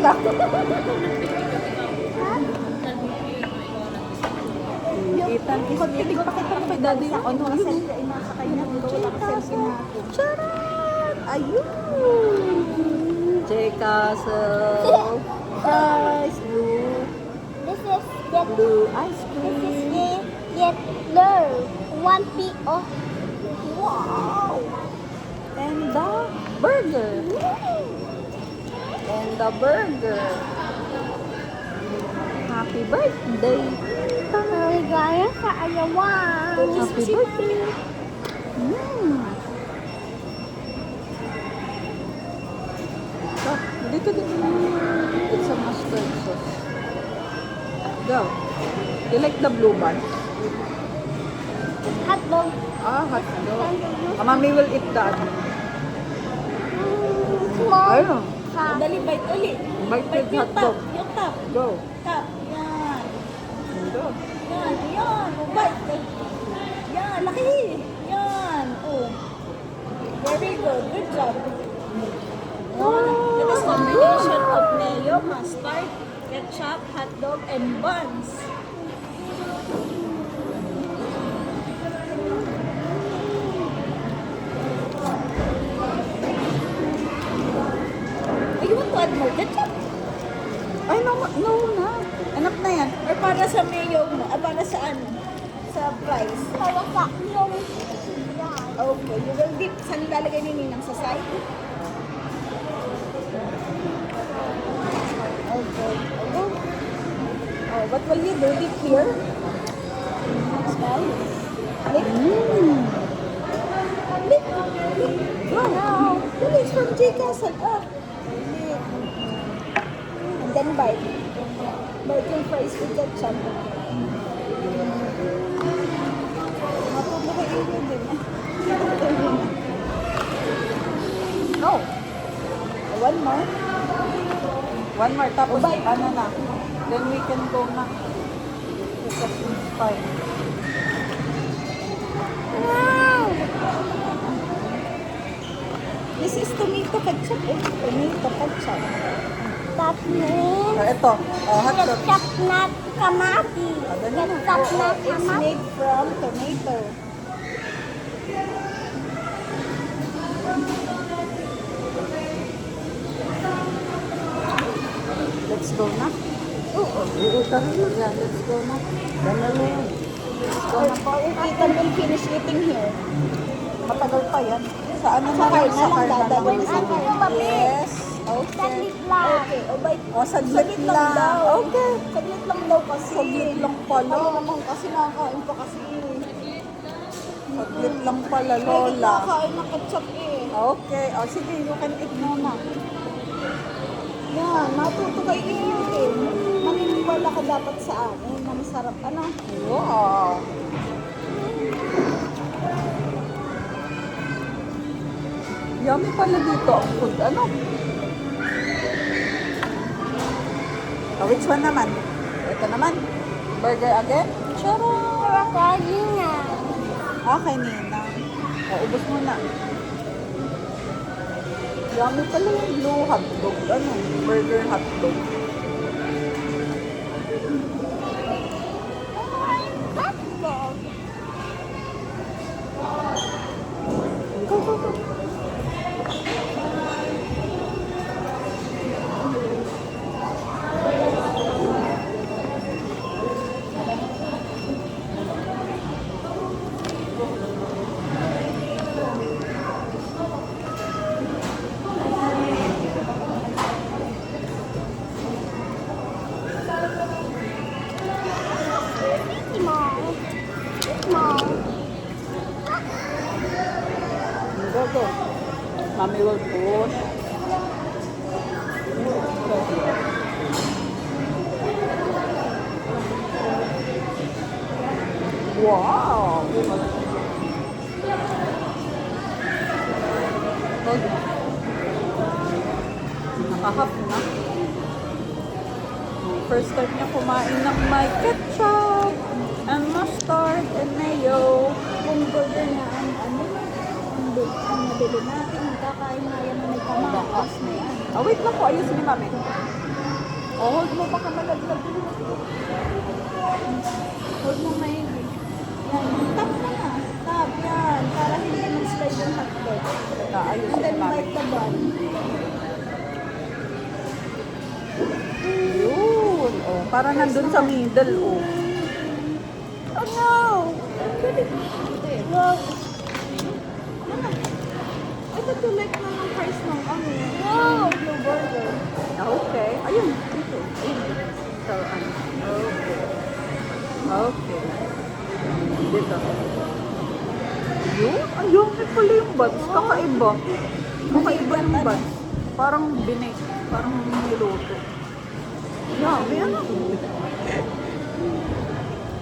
ka. Ethan, isnig. Pakita mo kay daddy yung ano yun. Nasa kanya. Wala ka selfie na ako. Charan! Ayun! J-Castle. Fries, blue. This is the Blue ice This cream. is the yellow. 1 PO. Wow! And the burger. And the burger. Happy birthday. Ligaya sa ayawan. Happy birthday. So, dito din. It's a mustard sauce. Go. You like the blue bun? Hotdog. Hot dog. Mommy will eat that. Small. Ayun. Dali, bite ulit. Bite with Yung hot top. dog. Yung top. Go. Top. Yan. Go. Yan. Yan. Oh, bite. Yan. Laki. Yan. Oh. Very good. Good job. Oh, it is combination of mayo, mustard, ketchup, hot dog, and buns. Oh, you want to add more ketchup? Ay, no na. Enough na yan. Or para sa mayo mo? Para sa ano? Sa fries? Para sa yung Okay, you will dip. Saan ilalagay ni Ninang sa side? Okay. Oh, what will you do? Dip here? Small? Lick? Lick? Lick? Wow! Dali, it's from J. Castle. Ah! Lick. And then bite. Bite yung fries with ketchup. Matulo kayo din. No. One more. One more. Tapos, Bye. ano na. Then we can go na. Because it's fine. wow. This is tomato ketchup. Tomato ketchup. That means Ito. Hot dog. ketchup na kamati. Dali na. Ketchup na It's kamati. made from tomato. Let's go na. Uutan mo yan. Let's go na. Ganun na yun. Let's go na po. Ethan will finish eating here. Matagal pa yan. Sa ano Sa na car lang? na Sa lang car na dadalhin lang. sa Yes. Okay. Saglit lang. Okay. O, bye. O, saglit lang. daw. Okay. Saglit lang daw kasi. Saglit lang pala. Ano naman kasi nakakain pa kasi. Saglit lang pala, Hindi Lola. nakakain ng ketchup eh. Okay. O, sige. You can eat muna. Yan, matuto kayo iitin. Maniniwala ka dapat sa amin na masarap. Ano? Wow. Yummy pala dito ang food. Ano? Which one naman? Ito naman. Burger again? Charot! Para kayo na. Okay, Nina. Ubus mo na. Yummy pala yung blue hotdog. Ano? Burger hotdog. Hotdog. Go, go, go. Small. Small. Go, go. Mommy will push. Wow! Nakahap na. First time niya kumain ng may ketchup and mustard and mayo. Yung burger na ano, ang nabili natin, magkakain na yan na may kamakas na yan. Wait lang po. Ayusin ni Mami. Oh, hold mo baka malaglag. Hold mo maigi. Yan. Tap na na. Tap. Yan. Para hindi mag-slide yung hotdog. Ayos And then yung bite the bun. Yun. Oh, para nandun sa middle. Oh. Oh no! Wow. Ito tulad na ng price ng ano. Wow! Blue burger. Okay. Ayun. Dito. Ayun. So, ano. Okay. Okay. Dito. Yun. Ayun. May pala yung buns. Kakaiba. Kakaiba yung buns. Parang binake. Parang niluto. Yeah, may ano.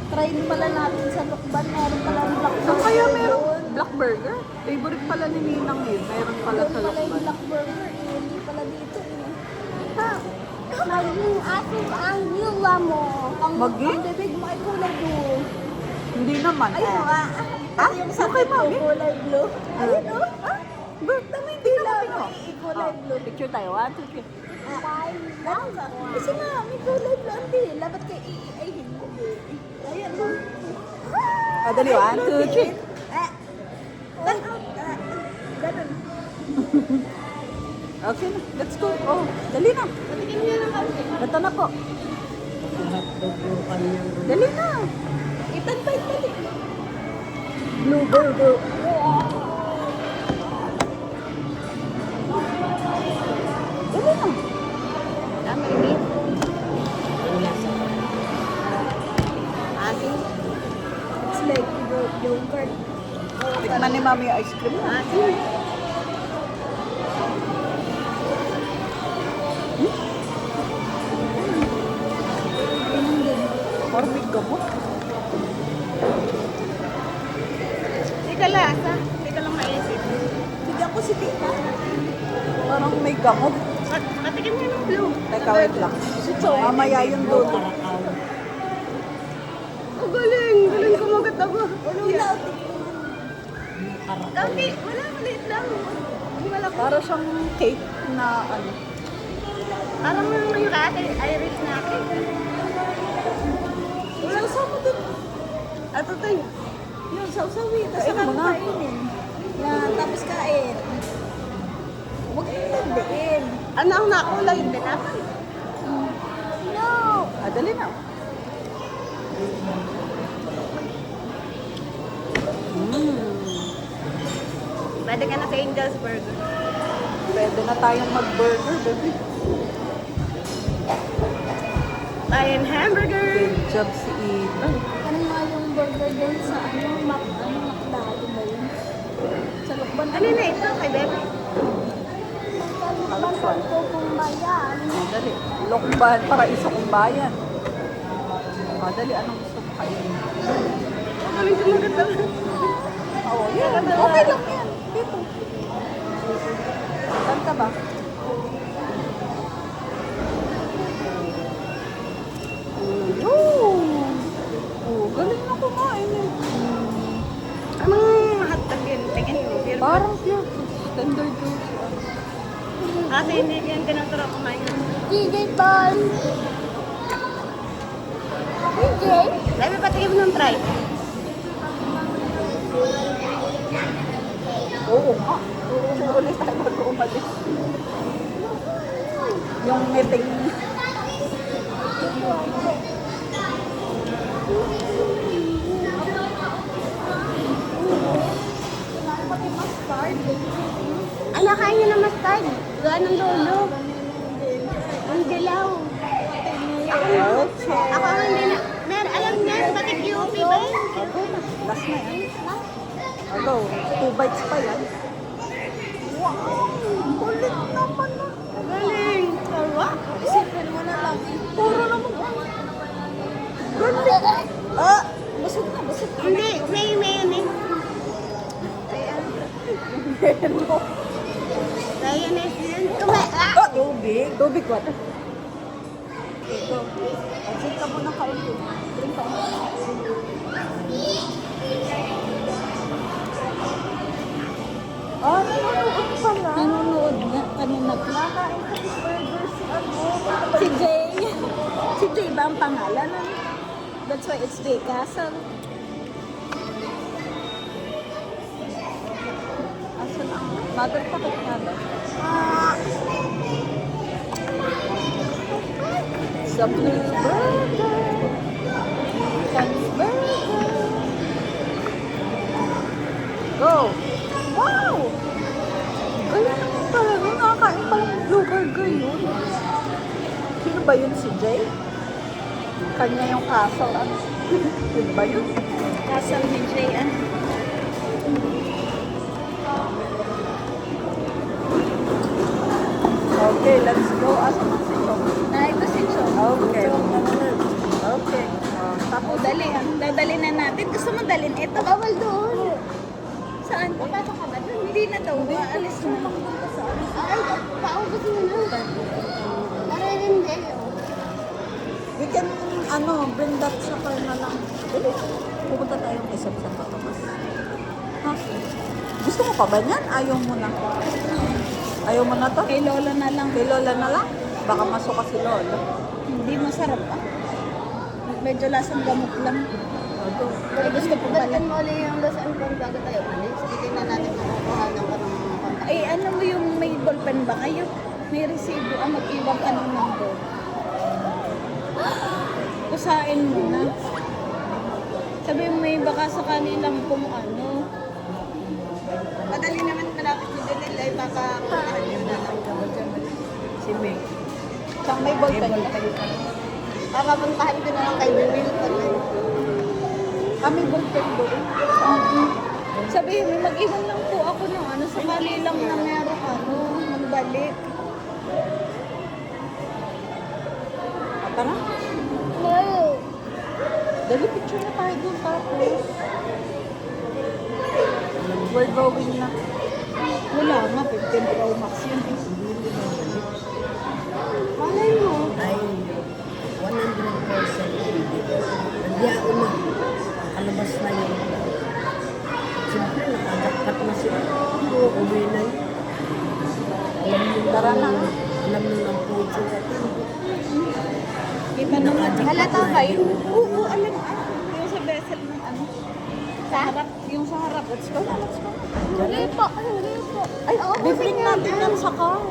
Try pala natin sa Lukban. Meron pala ng black So, burger. kaya meron doon. black burger? Favorite pala ni Ninang yun. Meron pala Doon sa pala yung Lokban. black burger. Hindi pala dito. Ha? Maging aso ang gila mo. Maging? Ang bibig mo ay kulay blue. Hindi naman. Ayun o ah. Yung sa Okay, ko, mami. kulay blue. Ayun o. Ah, Tama, hindi naman Dilaw. Kulay blue. Picture tayo. 1, 2, 3. Ganun ka. Kasi mami, kulay blue ang dila. Ba't kay ay hindi? Ayun o. Dali, 1, 2, 3. Ganun. Okay na. Let's go. Oh, dali na. Ito na po. Dali na. Itan pa dali. Blue burger. Dali na. It's like yogurt. Tikman ni Mami yung ice cream. Parang may gamot. Teka lasa. Teka lang maisip. Bigyan ko si Tita. Parang may gamot. Patikim niya ng blue. Teka, wait lang. Mamaya yung dulo. Oh, galing. Galing kumagat ako. Ulo na. Dati, wala, maliit lang. Hindi malaki. Para siyang cake na ano. Parang yung ate, Irish na cake. Sausaw mo dun. Ato tayo. Yun, sausawi. Tapos Kain mo saka na. kainin. Yan, tapos kain. Huwag yung landiin. Ano ang nakulay yung tinapay? No! Dali na. Pwede ka na sa Angel's Burger. Pwede na tayong mag-burger, baby. Lion Hamburger. Good job si Ethan. Ano nga yung burger din sa McDonald's ba yun? Sa Lukban. Ano na ito kay Bebe? Alakwan. ko kung bayan. Dali. Lokban para isa kong bayan. Dali, anong gusto mo kainin? Galing kumagat ako. Oo, yan. Okay lang yan. Dito. Saan ka ba? Galing na kumain eh. Anong hotdog yun? Tingin mo. Parang pure standard juice. Kasi hindi yan tinaturo kumain. DJ Ball. DJ? Bebe, patikim ng try. Oo nga. Ulit tayo mag-umalis. Yung meeting. Ano, kain niyo ng mustard? Gawa ng lolo. Ang dilaw. Okay. Ako ang hindi na. Alam niya, pati QP ba yun? Last na yan. Go. 2 bites pa yan. Wow! Kulit naman na. Galing. Tawa. Isipin mo na lang. Puro naman. Galing. Ah! Busog na, busog na. Hindi, may yun eh. Hello. Mayonnaise yun. Tubig. Tubig what? Ito. Drink ka muna kaunti. Drink ka muna. Nanonood pala. Nanonood na kanina. Nakain ka si burger si ano. Si Jay. ang pangalan. That's why it's J Castle. Asan ang mother pakit nga ba? Sa Blue Burger. Chinese burger. Go! Wow! Ganyan naman pala. Nakakain pala ng Blue Burger yun. Sino ba yun? Si Jay? Kanya yung castle. Ano? Yun ba yun? Castle ni J. Okay, let's go. Asan ang sito? Ito si Cho. Okay. Okay. Tapos dali. Dadali na natin. Gusto mo dalhin ito? Bawal doon. Saan? Papasok ka ba doon? Hindi na daw. Alis na. Ay, paubos mo na. Naririndi. We can, bring that sa car na lang. Dali. Pupunta tayong isang sa Patamas. Ha? Gusto mo pa ba yan? Ayaw mo na. Ayaw mo na to? Kay Lola na lang. Kay Lola na lang? Baka masuka si Lola. Hindi masarap ah. Medyo lasang gamot lang. Oto. Pero gusto ko pala. Balikan mo ulit yung Los Angeles bago tayo umalis. Hindi na natin makukuha ng parang mga kontak. Ay, ano mo yung may ballpen ba kayo? May resibo. Mag-iwan ka ng number. Kusain mo na. Sabi mo may baka sa kanilang kung ano. Madali naman malapit ni Delil ay baka kuhaan nyo na lang. Si Meg. Saan may ballpen? Papapuntahan ko na lang kay Delil. May ballpen doon. Sabi mo, mag-iwan lang po ako ng ano. Sakali lang na meron magbalik. Tara. Dali, picture na tayo doon tapos. We're going na. Wala nga, 15 Pro Max yun. Malay mo. Ay 100% nandiyan na. Nakalabas na yun. Siyempre, nakagakpat na sila. Uwi na yun. Tara na. Alam nyo ng puso. Kita naman. Halata kayo? Oo, alam. Yung sa vessel ng ano. Sa harap. Yung sa harap. Let's go. Let's go. Hindi po. Hindi po. Ay, bibring natin yan sa car.